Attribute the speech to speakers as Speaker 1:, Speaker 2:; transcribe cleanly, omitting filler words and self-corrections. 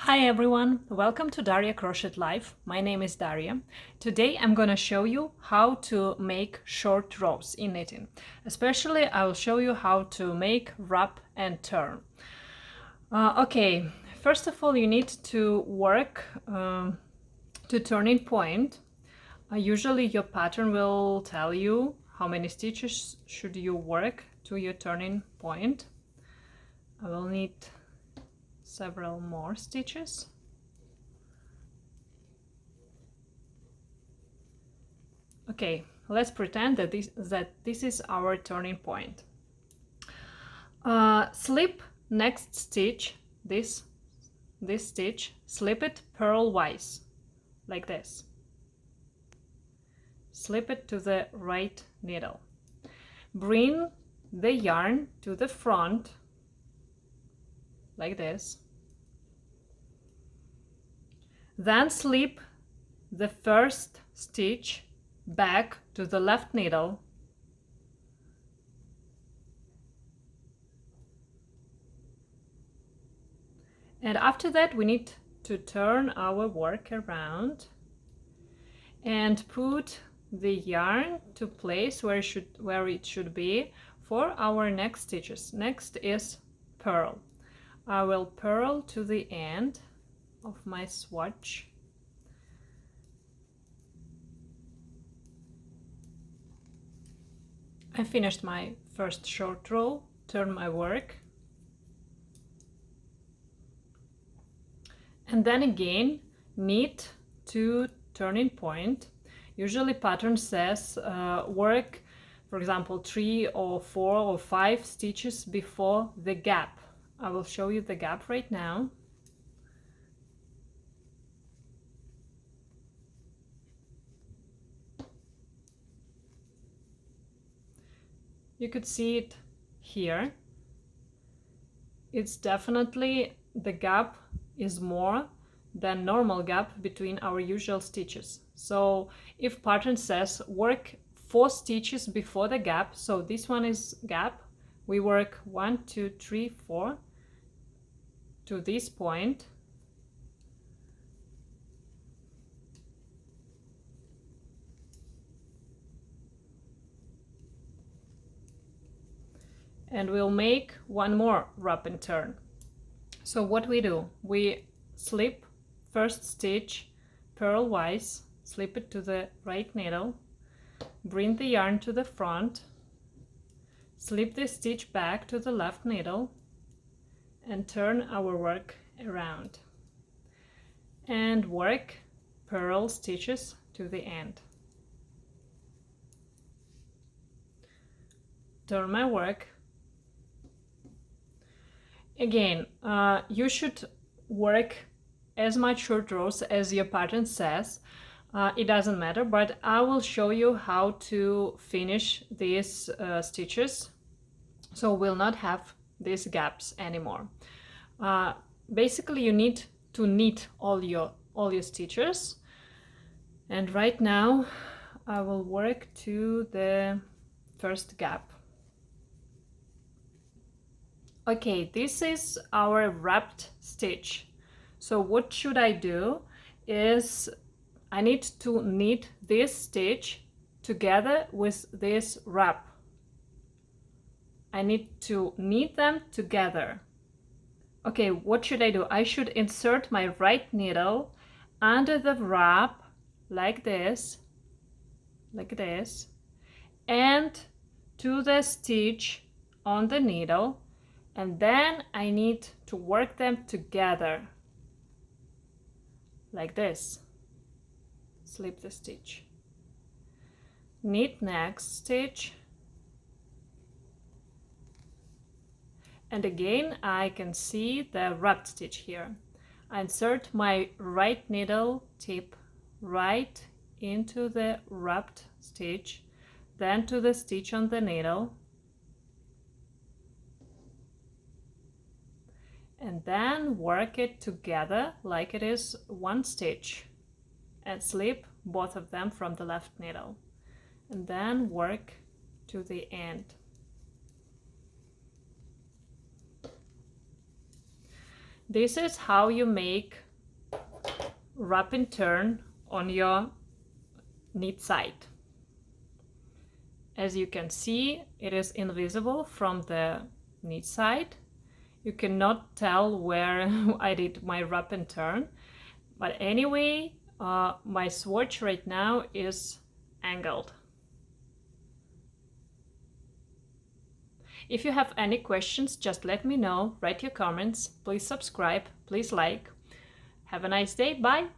Speaker 1: Hi everyone, welcome to DaryaCrochetLife. My name is Daria. Today I'm gonna show you how to make short rows in knitting. Especially I will show you how to make wrap and turn. Okay, first of all you need to work to turning point. Usually your pattern will tell you how many stitches should you work to your turning point. I will need several more stitches. Okay, let's pretend that this is our turning point. Slip next stitch, this stitch, slip it purlwise, like this. Slip it to the right needle. Bring the yarn to the front, like this. Then slip the first stitch back to the left needle. And after that we need to turn our work around and put the yarn to place where it should be for our next stitches. Next is purl. I will purl to the end of my swatch. I finished my first short row, turn my work, and then again knit to turning point. Usually pattern says work, for example, 3 or 4 or 5 stitches before the gap. I will show you the gap right now. You could see it here. It's definitely, the gap is more than normal gap between our usual stitches. So if pattern says work 4 stitches before the gap, so this one is gap, we work 1, 2, 3, 4 to this point. And we'll make one more wrap and turn. So what we do, we slip first stitch purlwise, slip it to the right needle, bring the yarn to the front, slip the stitch back to the left needle, and turn our work around. And work purl stitches to the end. Turn my work. Again, you should work as much short rows as your pattern says. It doesn't matter, but I will show you how to finish these stitches, so we'll not have these gaps anymore. Basically, you need to knit all your stitches, and right now I will work to the first gap. Okay, this is our wrapped stitch. So what should I do is I need to knit this stitch together with this wrap. I need to knit them together. Okay, what should I do? I should insert my right needle under the wrap like this, and to the stitch on the needle. And then I need to work them together like this. Slip the stitch, knit next stitch, and again I can see the wrapped stitch here. I insert my right needle tip right into the wrapped stitch, then to the stitch on the needle, and then work it together like it is one stitch, and slip both of them from the left needle, and then work to the end. This is how you make wrap and turn on your knit side. As you can see, it is invisible from the knit side. You cannot tell where I did my wrap and turn, but anyway, my swatch right now is angled. If you have any questions, just let me know, write your comments, please subscribe, please like. Have a nice day, bye!